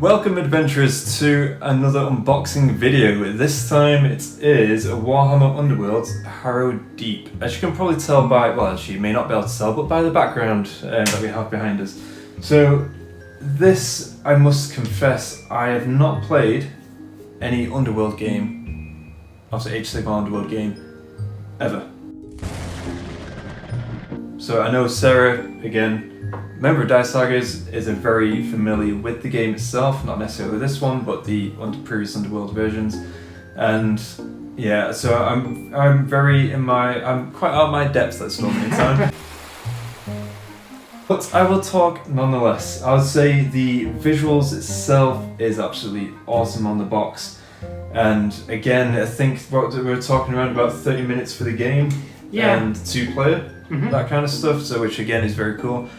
Welcome adventurers to another unboxing video. This time it is a Warhammer Underworlds Harrowdeep. As you can probably tell by, well actually you may not be able to tell, but by the background that we have behind us. So this, I must confess, I have not played any Underworld game, obviously Age of Sigmar Underworld game, ever. So I know Sarah, again, member of Dice Sagas, is very familiar with the game itself, not necessarily this one, but the previous Underworld versions. And yeah, so I'm quite out of my depth at this moment in time. But I will talk nonetheless. I would say the visuals itself is absolutely awesome on the box. And again, I think what we were talking about 30 minutes for the game, and 2-player, that kind of stuff. So which again is very cool.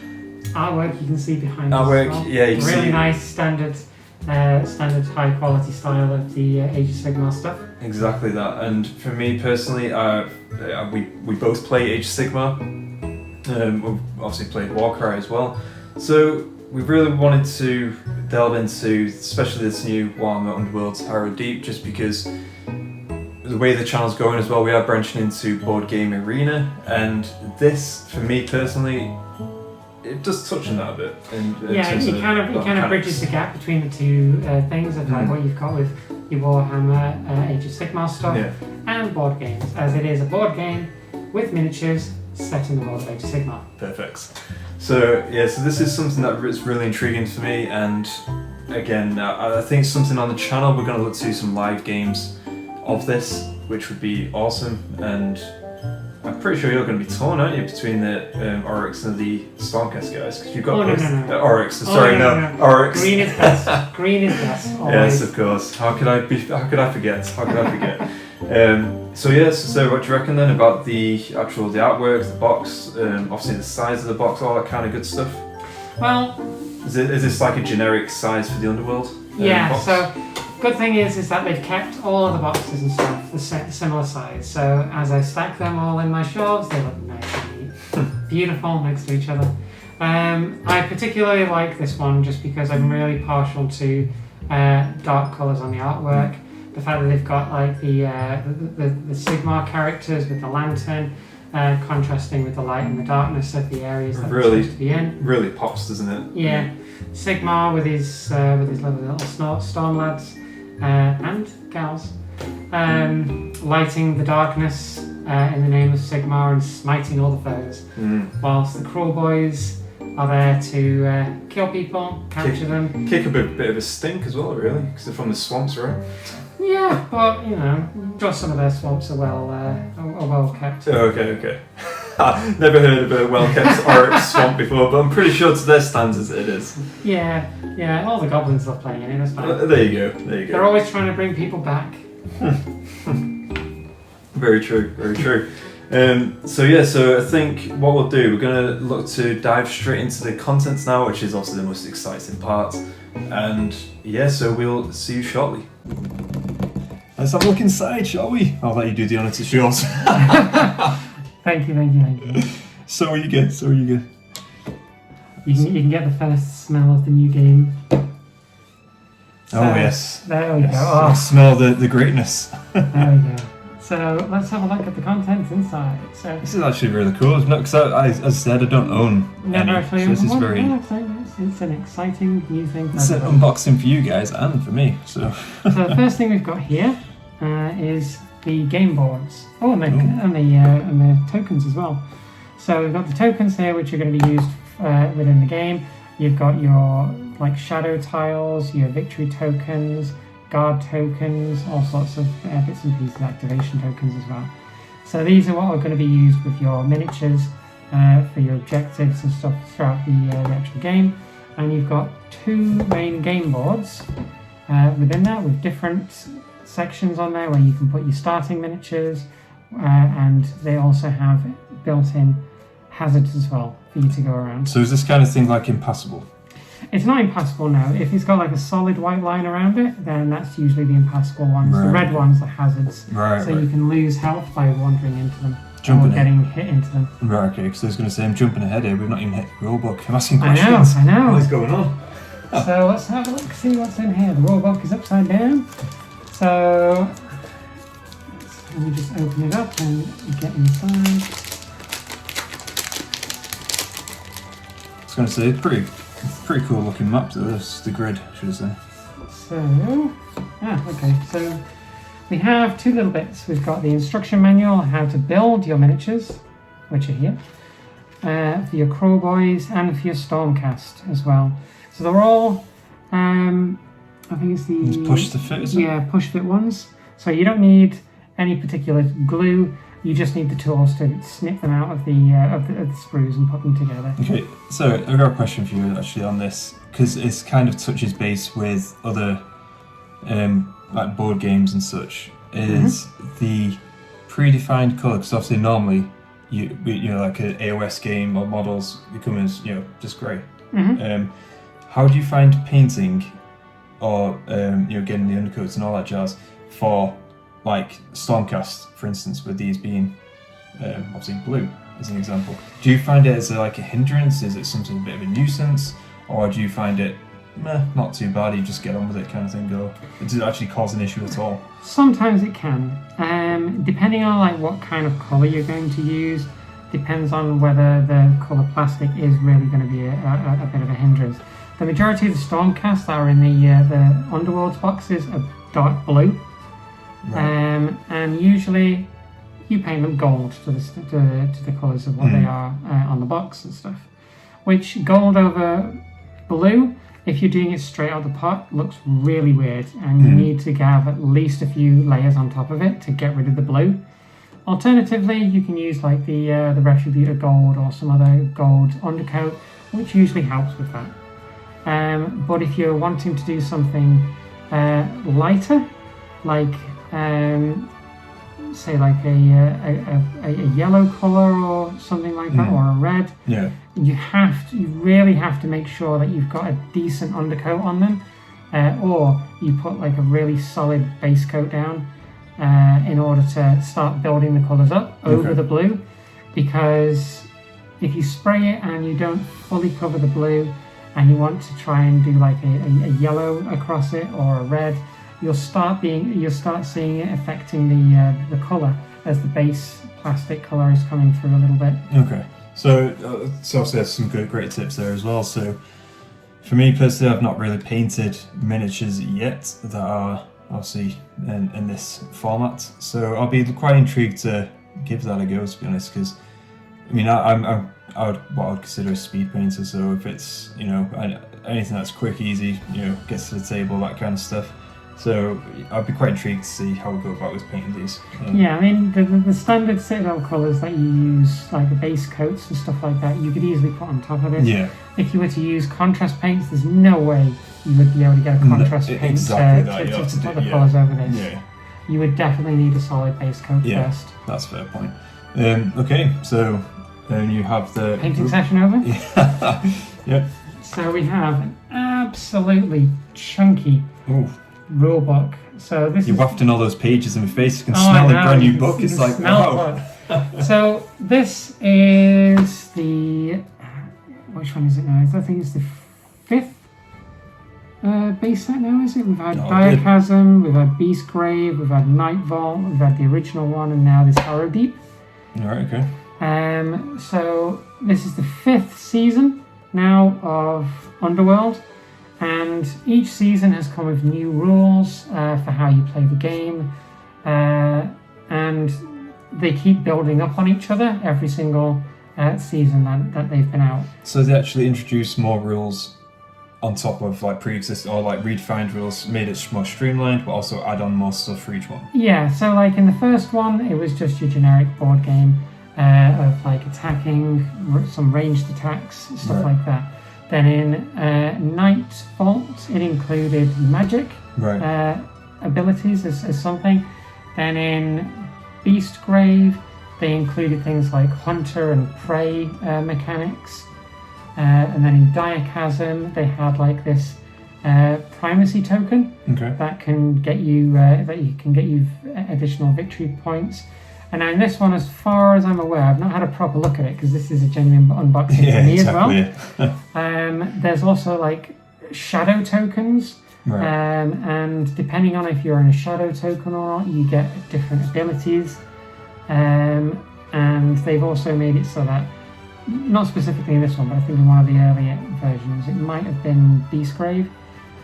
Artwork you can see behind artwork, us. Well. Yeah, you can really see. Nice standard high quality style of the Age of Sigmar stuff. Exactly that. And for me personally, we both play Age of Sigmar. We've obviously played Warcry as well. So we really wanted to delve into, especially this new Warhammer Underworlds Harrowdeep, just because the way the channel's going as well, we are branching into board game arena, and this, for me personally, it does touch on that a bit. It kind of bridges the gap between the two things of like what you've got with your Warhammer Age of Sigmar stuff and board games, as it is a board game with miniatures set in the world of Age of Sigmar. Perfect. So yeah, so this is something that is really intriguing for me, and again, I think something on the channel we're going to look to some live games of this, which would be awesome. And I'm pretty sure you're going to be torn, aren't you, between the Oryx and the Stormcast guys? Because you've got Oryx. Sorry, Oryx. Green is best. Green is best. Always. Yes, of course. How could I forget? So yes. So what do you reckon then about the artwork, the box, obviously the size of the box, all that kind of good stuff? Well, is this like a generic size for the Underworld? Box? So good thing is that they've kept all of the boxes and stuff the similar size. So as I stack them all in my shelves, they look nice and neat, beautiful next to each other. I particularly like this one just because I'm really partial to dark colours on the artwork. The fact that they've got like the Sigmar characters with the lantern, contrasting with the light and the darkness of the areas that they're supposed to be in. Really pops, doesn't it? Yeah. Sigmar with his little storm lads and gals, lighting the darkness in the name of Sigmar and smiting all the foes, whilst the cruel boys are there to kill people, capture them. Kick a bit of a stink as well, really, because they're from the swamps, right? Yeah, but you know, just some of their swamps are well kept. Okay. Never heard of a well-kept Oryx swamp before, but I'm pretty sure to their standards it is. Yeah, all the goblins love playing in it, that's fine. There you go. They're always trying to bring people back. Very true. So I think what we'll do, we're going to look to dive straight into the contents now, which is also the most exciting part. And yeah, so we'll see you shortly. Let's have a look inside, shall we? I'll let you do the honour to yours. Thank you. So eager. You can get the first smell of the new game. So, yes. There we go. I smell the greatness. There we go. So let's have a look at the contents inside. So this is actually really cool, isn't it? Because as I said, I don't own. Actually, so this is it's an exciting new thing. It's an unboxing for you guys and for me. So the first thing we've got here is the game boards. And the tokens as well. So we've got the tokens here, which are going to be used within the game. You've got your shadow tiles, your victory tokens, guard tokens, all sorts of bits and pieces, activation tokens as well. So these are what are going to be used with your miniatures for your objectives and stuff throughout the actual game. And you've got two main game boards within that with different sections on there where you can put your starting miniatures, and they also have built-in hazards as well for you to go around. So is this kind of thing like impassable? It's not impassable now. If it's got like a solid white line around it, then that's usually the impassable ones. Right. The red ones are hazards. Right. You can lose health by wandering into them. Getting hit into them. Right, okay, because I was going to say I'm jumping ahead here. We've not even hit the rulebook. I'm asking questions. I know. What is going on? So let's have a look, see what's in here. The rulebook is upside down. So let me just open it up and get inside. I was going to say, pretty cool looking map to this, the grid, should I say. So, okay, so we have two little bits. We've got the instruction manual on how to build your miniatures, which are here, for your Crowboys and for your Stormcast as well. So they're all, I think it's the... Push to fit, is it? Yeah, push fit ones. So you don't need any particular glue. You just need the tools to snip them out of the sprues and put them together. Okay, so I've got a question for you actually on this, because it's kind of touches base with other like board games and such. Is the predefined colour? Because obviously normally you know like an AOS game or models become as just grey. How do you find painting or getting the undercoats and all that jazz for like Stormcast, for instance, with these being obviously blue as an example? Do you find it as a hindrance? Is it something a bit of a nuisance, or do you find it not too bad? You just get on with it, kind of thing. Or does it actually cause an issue at all? Sometimes it can, depending on what kind of colour you're going to use. Depends on whether the colour plastic is really going to be a bit of a hindrance. The majority of the Stormcast that are in the Underworlds boxes are dark blue. Right. And usually you paint them gold to the colours of what they are on the box and stuff. Which gold over blue, if you're doing it straight out of the pot, looks really weird, and you need to have at least a few layers on top of it to get rid of the blue. Alternatively, you can use like the Retributor gold or some other gold undercoat, which usually helps with that. But if you're wanting to do something lighter, like say like a yellow color or something like that, or a red, you really have to make sure that you've got a decent undercoat on them, or you put like a really solid base coat down in order to start building the colors up over the blue, because if you spray it and you don't fully cover the blue and you want to try and do like a yellow across it or a red, you'll start seeing it affecting the colour as the base plastic colour is coming through a little bit. Okay, so obviously there's some great tips there as well. So for me personally, I've not really painted miniatures yet that are obviously in this format. So I'll be quite intrigued to give that a go, to be honest, because I mean I would consider a speed painter. So if it's anything that's quick, easy, gets to the table, that kind of stuff. So I'd be quite intrigued to see how we go about with painting these. Yeah, I mean the standard Citadel colours that you use, like the base coats and stuff like that, you could easily put on top of it. Yeah. If you were to use contrast paints, there's no way you would be able to get a contrast paint to put the colours over this. Yeah. You would definitely need a solid base coat first. That's a fair point. Okay, so you have the painting session over. Yeah. Yep. So we have an absolutely chunky rulebook. So this You're wafting all those pages in my face. You can smell the brand new book. It's like, wow. So this is which one is it now? I think it's the 5th base set now, is it? We've had Diachasm, we've had Beastgrave, we've had Night Vault, we've had the original one, and now this Harrowdeep. Alright, okay. So this is the 5th season now of Underworld. And each season has come with new rules for how you play the game, and they keep building up on each other every single season that they've been out. So they actually introduce more rules on top of like pre-existing or like redefined rules, made it more streamlined, but also add on more stuff for each one. Yeah, so like in the first one, it was just your generic board game of like attacking, some ranged attacks, stuff like that. Then in Night Vault, it included magic abilities as something. Then in Beastgrave, they included things like hunter and prey mechanics. And then in Diachasm, they had like this primacy token that can get you additional victory points. And now in this one, as far as I'm aware, I've not had a proper look at it because this is a genuine unboxing for me as well. There's also like shadow tokens. Right. And depending on if you're in a shadow token or not, you get different abilities. And they've also made it so that, not specifically in this one, but I think in one of the earlier versions, it might have been Beastgrave,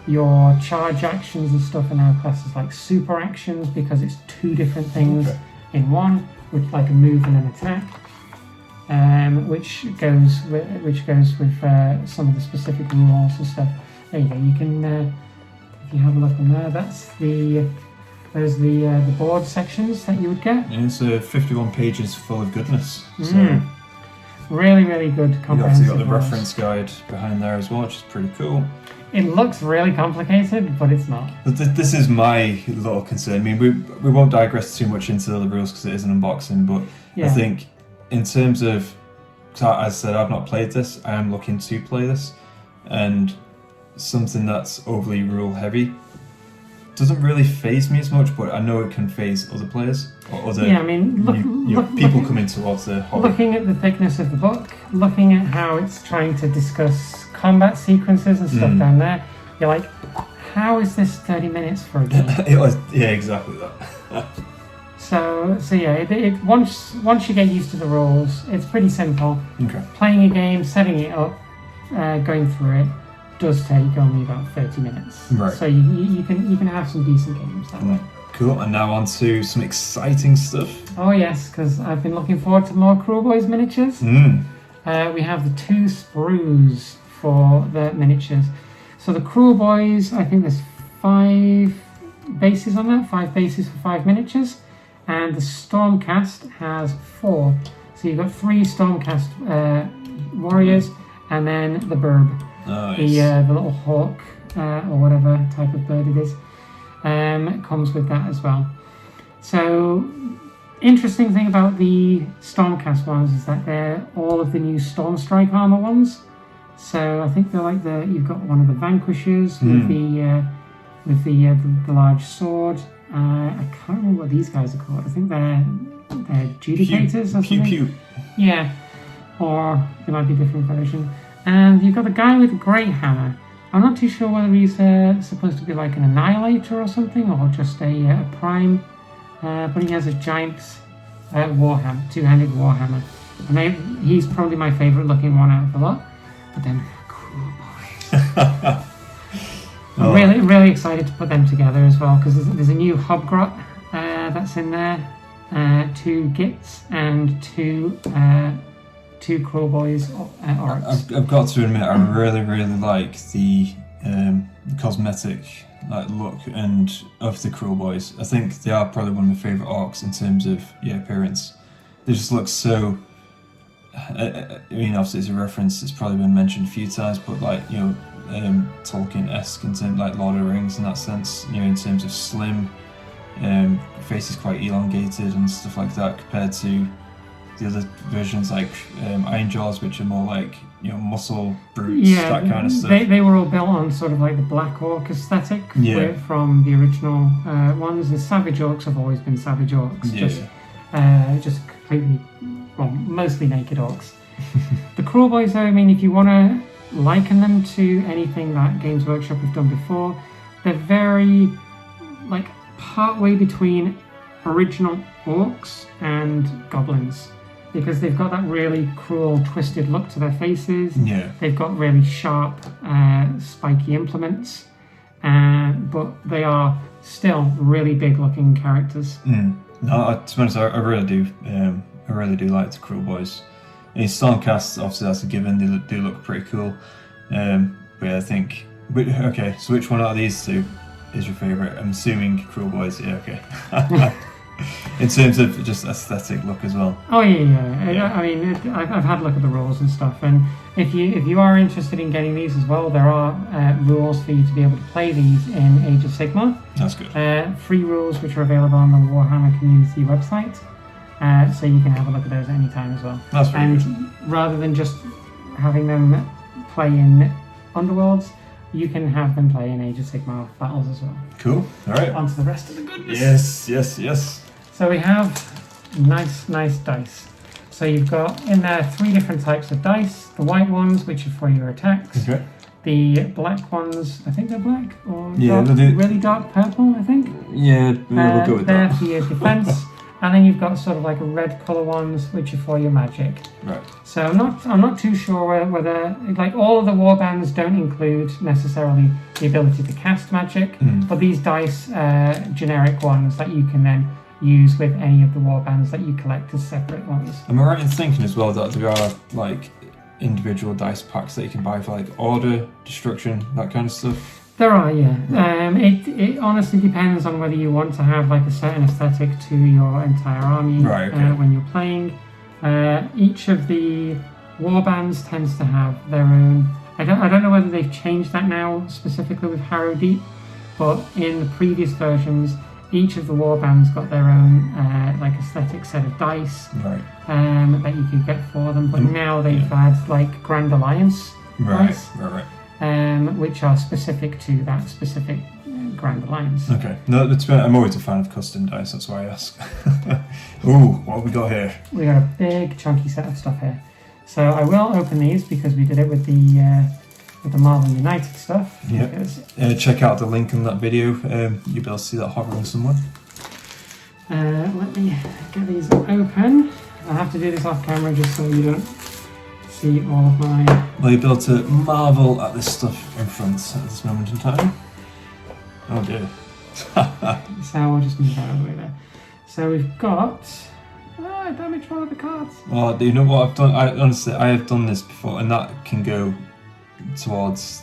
your charge actions and stuff are now classed as like super actions because it's two different things in one, with like a move and an attack, which goes with some of the specific rules and stuff. There you go. You can, if you have a look on there, there's the board sections that you would get. Yeah, so 51 pages full of goodness. So really, really good comprehensive. You obviously got the rules. reference guide behind there as well, which is pretty cool. It looks really complicated, but it's not. But this is my little concern. I mean, we won't digress too much into the rules because it is an unboxing, but I think in terms of, as I said, I've not played this. I am looking to play this, and something that's overly rule heavy doesn't really faze me as much, but I know it can faze other players or other people coming towards the hobby. Looking at the thickness of the book, looking at how it's trying to discuss combat sequences and stuff down there, you're like, how is this 30 minutes for a game? Yeah, exactly that. So yeah, once you get used to the rules, it's pretty simple. Okay. Playing a game, setting it up, going through it, does take only about 30 minutes. Right. So you can have some decent games that way. Cool, and now on to some exciting stuff. Oh yes, because I've been looking forward to more Kruleboyz miniatures. We have the 2 sprues for the miniatures. So the Kruleboyz, I think there's 5 bases on that, 5 bases for 5 miniatures. And the Stormcast has 4. So you've got 3 Stormcast warriors, and then the Burb. Nice. The little hawk or whatever type of bird it is comes with that as well. So interesting thing about the Stormcast ones is that they're all of the new Stormstrike armor ones. So I think they're like you've got one of the Vanquishers with the large sword. I can't remember what these guys are called. I think they're Judicators or something. Pew. Yeah, or there might be a different version. And you've got the guy with the great hammer. I'm not too sure whether he's supposed to be like an annihilator or something, or just a prime. But he has a giant warhammer, 2-handed warhammer. And he's probably my favourite looking one out of the lot. But then, Kruleboyz. I'm really, really excited to put them together as well, because there's a new Hobgrot that's in there, 2 Gits and 2 Kruleboyz orcs. I've got to admit, I really, really like the cosmetic look and of the Kruleboyz. I think they are probably one of my favourite orcs in terms of appearance. They just look so. I mean, obviously it's a reference. It's probably been mentioned a few times, but Tolkien-esque in terms like Lord of the Rings in that sense. In terms of slim, face is quite elongated and stuff like that compared to the other versions like Ironjaws, which are more like muscle brutes, that kind of stuff. They were all built on sort of like the Black Orc aesthetic from the original ones. The Savage Orcs have always been Savage Orcs, just completely, mostly naked orcs. The Kruleboyz, though, I mean, if you want to liken them to anything that Games Workshop have done before, they're very partway between original orcs and goblins, because they've got that really cruel, twisted look to their faces. Yeah. They've got really sharp, spiky implements, but they are still really big-looking characters. No, to be honest, I really do. I really do like the Kruleboyz. Stormcast, obviously, that's a given. They do look pretty cool. But yeah, I think. Okay, so which one out of these 2 is your favourite? I'm assuming Kruleboyz. Yeah, okay. In terms of just aesthetic look as well. Oh yeah. I mean, I've had a look at the rules and stuff, and if you are interested in getting these as well, there are rules for you to be able to play these in Age of Sigmar. That's good. Free rules which are available on the Warhammer community website, so you can have a look at those at any time as well. That's very good. Rather than just having them play in Underworlds, you can have them play in Age of Sigmar battles as well. Cool. All right. On to the rest of the goodness. Yes. So we have nice dice. So you've got in there 3 different types of dice. The white ones, which are for your attacks. Okay. The black ones, I think they're black, or Yeah, really dark purple, I think. Yeah, we'll go with they're that. for your defense. And then you've got sort of like a red colour ones, which are for your magic. Right. So I'm not too sure whether like all of the warbands don't include necessarily the ability to cast magic, but these dice generic ones that you can then use with any of the warbands that you collect as separate ones. Am I right in thinking as well that there are like individual dice packs that you can buy for like order, destruction, that kind of stuff? There are, yeah. It honestly depends on whether you want to have like a certain aesthetic to your entire army when you're playing. Each of the warbands tends to have their own. I don't know whether they've changed that now specifically with Harrowdeep, but in the previous versions, each of the warbands got their own like aesthetic set of dice that you could get for them. But now they've had like Grand Alliance dice. Which are specific to that specific Grand Alliance. Okay. No, I'm always a fan of custom dice, that's why I ask. Ooh, what have we got here? We got a big chunky set of stuff here. So I will open these because we did it with the Marvel United stuff. Yeah. Check out the link in that video. You'll be able to see that hovering somewhere. Let me get these open. I'll have to do this off camera just so you don't see all of my... Well, you'll be able to marvel at this stuff in front at this moment in time. Oh dear. So we'll just move that over there. So we've got... I damaged one of the cards. Oh, do you know what I've done? I have done this before, and that can go towards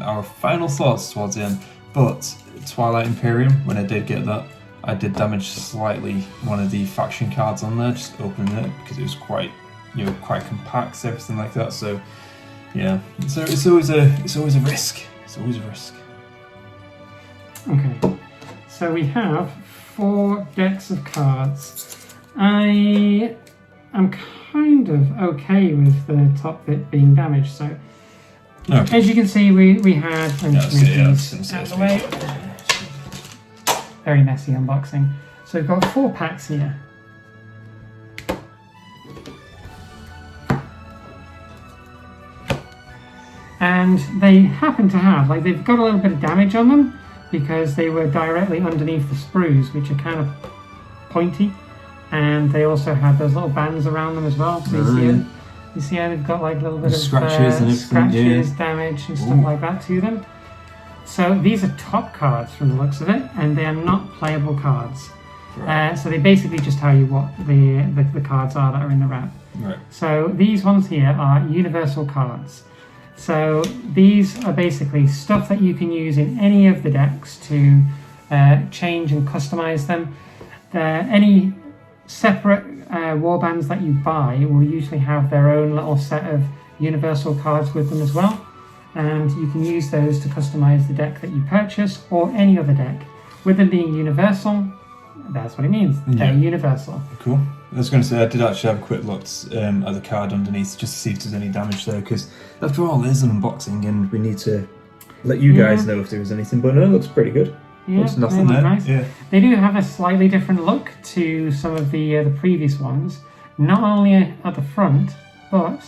our final thoughts towards the end. But Twilight Imperium, when I did get that, I did damage slightly one of the faction cards on there, just opening it, because it was quite compact, everything like that. So yeah, so it's always a risk. It's always a risk. Okay, so we have 4 decks of cards. I am kind of okay with the top bit being damaged. So as you can see, we had these out of the way. Very messy unboxing. So we've got 4 packs here. And they happen to have, like, they've got a little bit of damage on them because they were directly underneath the sprues, which are kind of pointy. And they also had those little bands around them as well. So you see how they've got like a little bit of scratches, damage and stuff like that to them. So these are top cards from the looks of it, and they are not playable cards. Right. So they basically just tell you what the cards are that are in the wrap. Right. So these ones here are universal cards. So these are basically stuff that you can use in any of the decks to change and customize them. Any separate warbands that you buy will usually have their own little set of universal cards with them as well. And you can use those to customize the deck that you purchase or any other deck. With them being universal, that's what it means. They're universal. Cool. I was going to say, I did actually have a quick look at the card underneath just to see if there's any damage there, because after all, it is an unboxing and we need to let you guys know if there was anything. But no, it looks pretty good. Yeah, there's nothing there. Nice. Yeah. They do have a slightly different look to some of the previous ones, not only at the front, but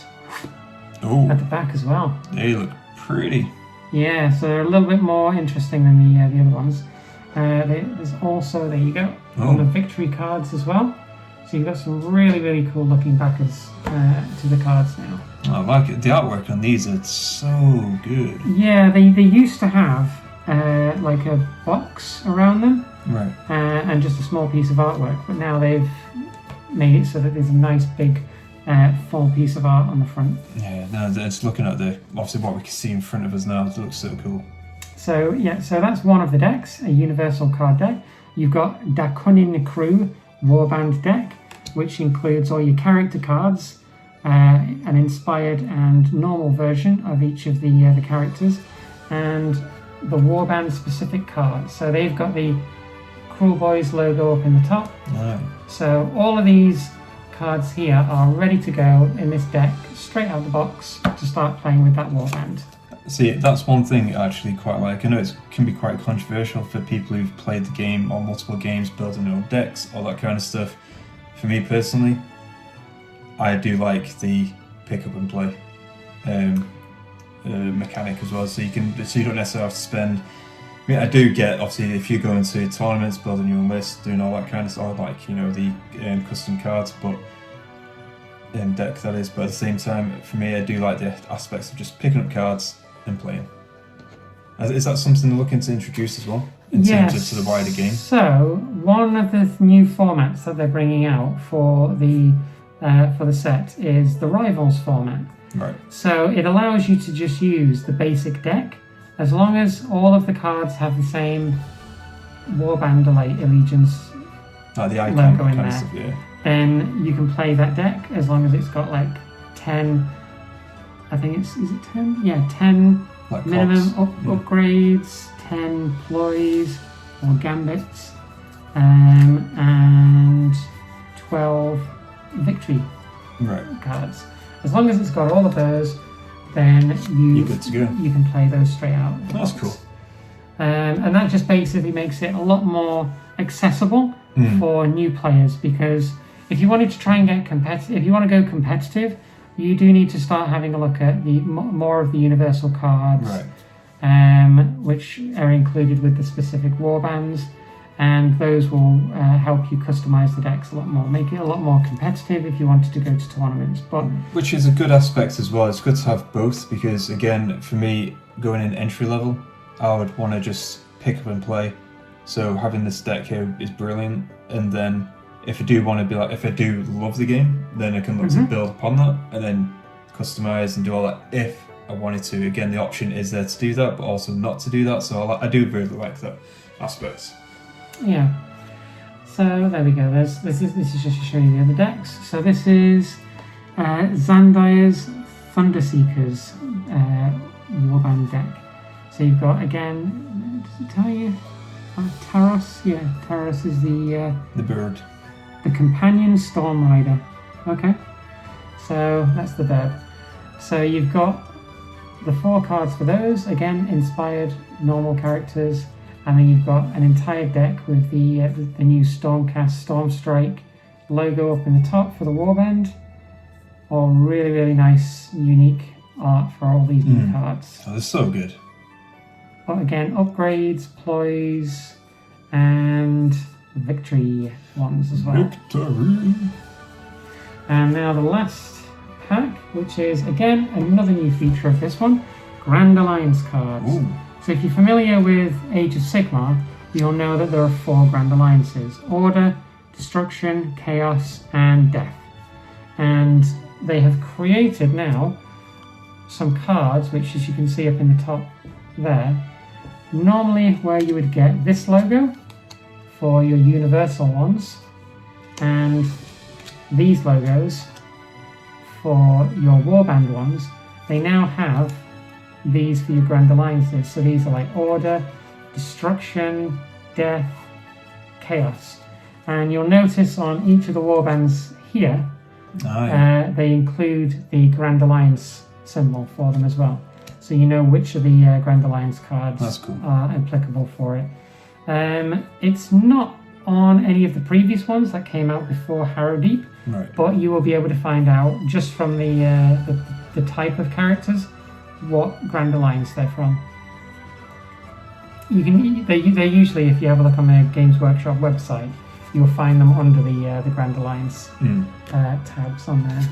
at the back as well. They look pretty. Yeah, so they're a little bit more interesting than the other ones. There's also, there you go, on the victory cards as well. So you've got some really, really cool looking backers to the cards now. I like it. The artwork on these is so good. Yeah, they used to have like a box around them, right, and just a small piece of artwork. But now they've made it so that there's a nice big full piece of art on the front. Yeah, no, it's looking at obviously what we can see in front of us now. It looks so cool. So yeah, so that's one of the decks, a universal card deck. You've got Dakunin Crew Warband deck, which includes all your character cards, an inspired and normal version of each of the characters, and the Warband specific cards. So they've got the Cruel Boys logo up in the top. Right. So all of these cards here are ready to go in this deck, straight out of the box, to start playing with that Warband. See, that's one thing I actually quite like. I know it can be quite controversial for people who've played the game or multiple games, building their own decks, all that kind of stuff. For me personally, I do like the pick up and play. mechanic as well, so you don't necessarily have to spend. I mean, I do get, obviously, if you go into tournaments, building your own list, doing all that kind of stuff, like, the custom cards, but deck that is. But at the same time, for me, I do like the aspects of just picking up cards and playing. Is that something they're looking to introduce as well, in terms of to the wider game? So one of the new formats that they're bringing out for the set is the Rivals format. Right. So it allows you to just use the basic deck. As long as all of the cards have the same Warband Allegiance like the icon logo in there, stuff, yeah. Then you can play that deck as long as it's got like 10, I think is it 10? Yeah, 10 like minimum upgrades, 10 ploys or gambits, and 12 victory cards. As long as it's got all of those, then you're good to go. You can play those straight out. That's cool. And that just basically makes it a lot more accessible for new players, because if you wanted to try and get competitive, if you want to go competitive, you do need to start having a look at the more of the universal cards, which are included with the specific warbands, and those will help you customize the decks a lot more, make it a lot more competitive if you wanted to go to tournaments. But which is a good aspect as well. It's good to have both, because again, for me, going in entry level, I would want to just pick up and play. So having this deck here is brilliant, and then if I do want to be like, if I do love the game, then I can look to build upon that and then customize and do all that if I wanted to. Again, the option is there to do that, but also not to do that. So I do really like that aspect. Yeah. So there we go. This is just to show you the other decks. So this is Zandire's Thunderseekers warband deck. So you've got, again, does it tell you? Taros? Yeah, Taros is the bird. The companion Storm Rider. Okay. So that's the bird. So you've got the 4 cards for those. Again, inspired normal characters. And then you've got an entire deck with the new Stormcast Stormstrike logo up in the top for the warband. All really, really nice, unique art for all these new cards. Oh, they're so good. But again, upgrades, ploys, and victory ones as well. Victory! And now the last pack, which is, again, another new feature of this one, Grand Alliance cards. Ooh. So if you're familiar with Age of Sigmar, you'll know that there are 4 Grand Alliances: Order, Destruction, Chaos, and Death. And they have created now some cards, which, as you can see up in the top there, normally where you would get this logo for your universal ones, and these logos for your warband ones, they now have these for your Grand Alliances. So these are like Order, Destruction, Death, Chaos. And you'll notice on each of the warbands here, they include the Grand Alliance symbol for them as well. So you know which of the Grand Alliance cards are applicable for it. It's not on any of the previous ones that came out before Harrowdeep, but you will be able to find out just from the type of characters what Grand Alliance they're from. They usually, if you have a look on the Games Workshop website, you'll find them under the Grand Alliance tabs on there.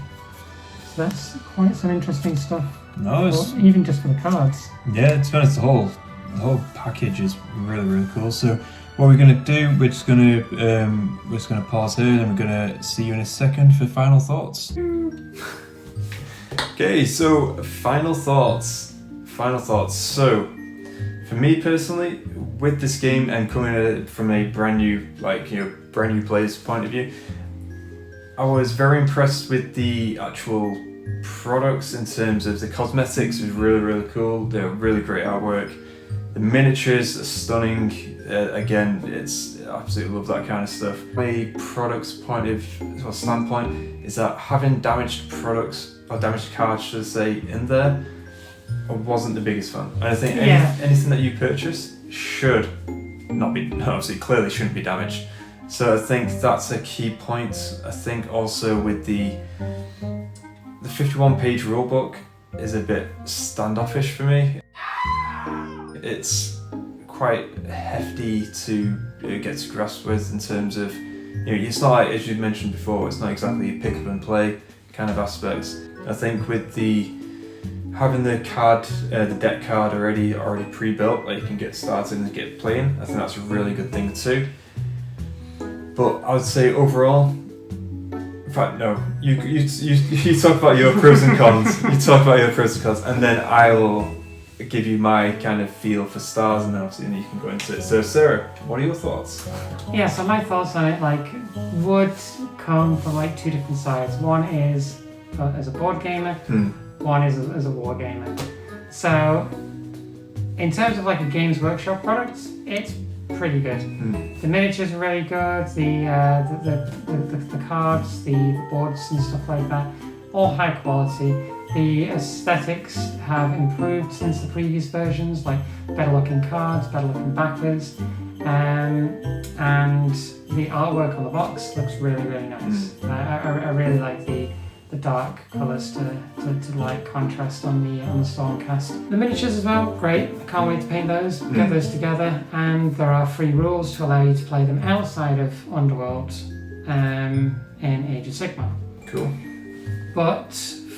So that's quite some interesting stuff. Nice. Even just for the cards. Yeah, to be honest, the whole package is really, really cool. So what we're going to do, we're just going to pause here, and we're going to see you in a second for final thoughts. Okay, so final thoughts. So, for me personally, with this game and coming at it from a brand new player's point of view, I was very impressed with the actual products in terms of the cosmetics. It was really, really cool. They're really great artwork. The miniatures are stunning. Again, I absolutely love that kind of stuff. My products standpoint is that having damaged products or damaged cards, should I say, in there, I wasn't the biggest fan. And I think anything that you purchase should not be, obviously clearly shouldn't be damaged. So I think that's a key point. I think also with the 51-page rulebook, is a bit standoffish for me. It's quite hefty to get to grasp with in terms of, it's not like, as you mentioned before, it's not exactly a pick up and play kind of aspects. I think with having the card, the deck card already pre-built, like you can get started and get playing, I think that's a really good thing too. But I would say overall, in fact, no, you talk about your pros and cons, and then I will give you my kind of feel for stars, and then obviously you can go into it. So Sarah, what are your thoughts? Yeah, so my thoughts on it would come from two different sides. One is as a board gamer, one is as a war gamer. So in terms of a Games Workshop product, it's pretty good. The miniatures are really good, the cards, the boards and stuff like that, all high quality. The aesthetics have improved since the previous versions, better looking cards, better looking backers, and the artwork on the box looks really, really nice. I really like the dark colours to light contrast on the Stormcast. The miniatures as well, great. I can't wait to paint those, get those together, and there are free rules to allow you to play them outside of Underworld in Age of Sigmar. Cool. But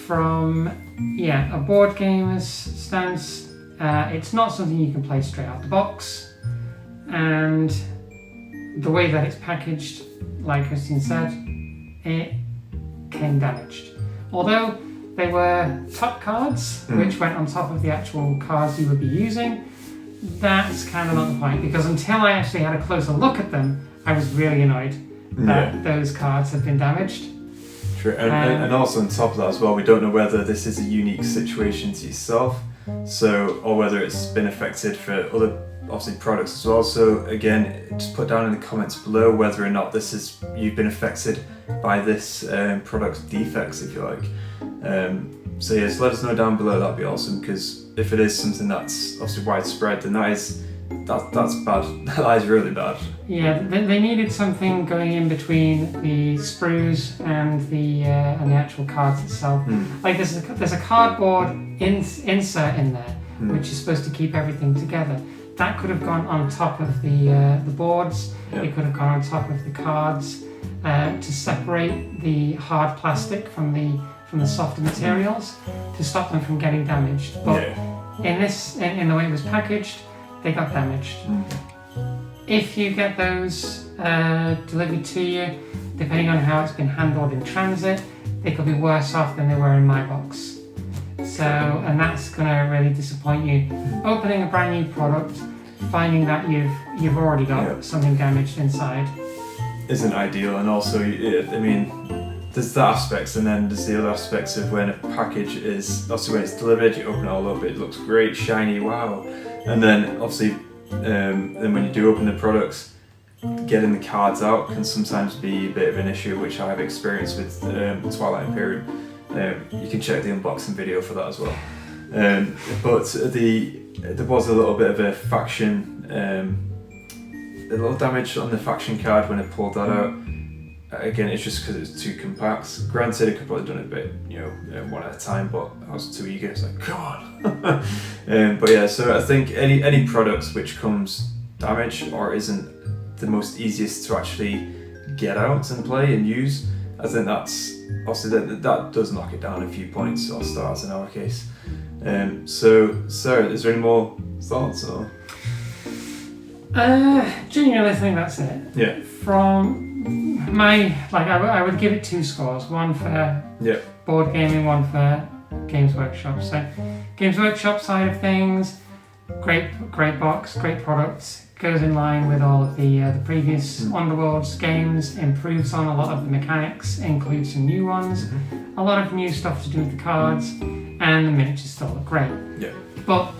from a board gamer's stance, it's not something you can play straight out the box, and the way that it's packaged, like Christine said, it came damaged. Although they were top cards, which went on top of the actual cards you would be using, that's kind of not the point, because until I actually had a closer look at them, I was really annoyed that those cards had been damaged. True, and also on top of that as well, we don't know whether this is a unique situation to yourself, or whether it's been affected for other obviously products as well. So again, just put down in the comments below whether or not you've been affected by this product's defects, if you like. So yes, let us know down below. That'd be awesome, because if it is something that's obviously widespread, then that's bad. That is really bad. Yeah, they needed something going in between the sprues and the actual cards itself. There's a cardboard insert in there, which is supposed to keep everything together. That could have gone on top of the boards. Yep. It could have gone on top of the cards to separate the hard plastic from the softer materials to stop them from getting damaged. But in the way it was packaged, they got damaged. If you get those delivered to you, depending on how it's been handled in transit, they could be worse off than they were in my box. So, and that's going to really disappoint you. Opening a brand new product, finding that you've already got something damaged inside isn't ideal. And also, there's the aspects, and then there's the other aspects of when a package is, obviously when it's delivered, you open it all up, it looks great, shiny, wow. And then obviously, then when you do open the products, getting the cards out can sometimes be a bit of an issue, which I've experienced with Twilight Imperium. You can check the unboxing video for that as well. But there was a little bit of a faction, a little damage on the faction card when I pulled that out. Again, it's just because it's too compact. Granted, I could probably done it a bit, one at a time, but I was too eager. It's like, come on. But yeah, so I think any products which comes damaged or isn't the most easiest to actually get out and play and use, I think that's obviously that does knock it down a few points or stars in our case. So Sarah, is there any more thoughts or? Genuinely, I think that's it. Yeah. From my I would give it 2 scores. One for board gaming, one for Games Workshop. So Games Workshop side of things, great box, great products. Goes in line with all of the previous Underworlds games, improves on a lot of the mechanics, includes some new ones, a lot of new stuff to do with the cards, and the miniatures still look great. Yeah. But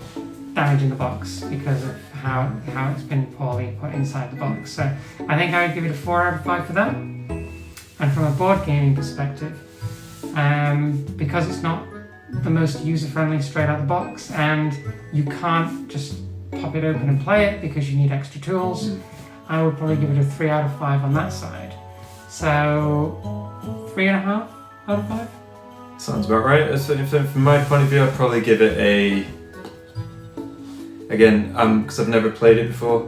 damage in the box because of how it's been poorly put inside the box. So I think I would give it a 4 out of 5 for that. And from a board gaming perspective, because it's not the most user-friendly straight out the box, and you can't just pop it open and play it because you need extra tools, I would probably give it a 3 out of 5 on that side. So 3.5 out of 5? Sounds about right. So from my point of view, I'd probably give it a... Again, because I've never played it before,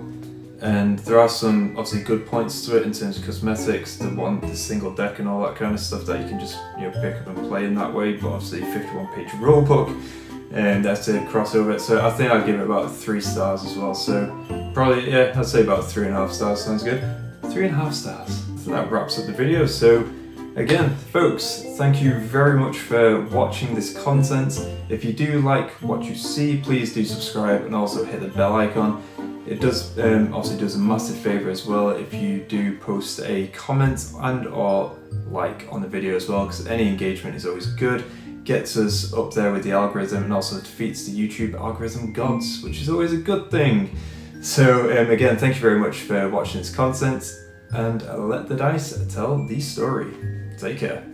and there are some obviously good points to it in terms of cosmetics, the single deck and all that kind of stuff that you can just pick up and play in that way. But obviously, 51-page rulebook, and that's to cross over it. So I think I'd give it about 3 stars as well. So probably, yeah, I'd say about 3.5 stars. Sounds good. 3.5 stars. So that wraps up the video. So again, folks, thank you very much for watching this content. If you do like what you see, please do subscribe and also hit the bell icon. It does obviously does a massive favour as well if you do post a comment and or like on the video as well, because any engagement is always good. Gets us up there with the algorithm and also defeats the YouTube algorithm gods, which is always a good thing. So again, thank you very much for watching this content, and let the dice tell the story. Take care.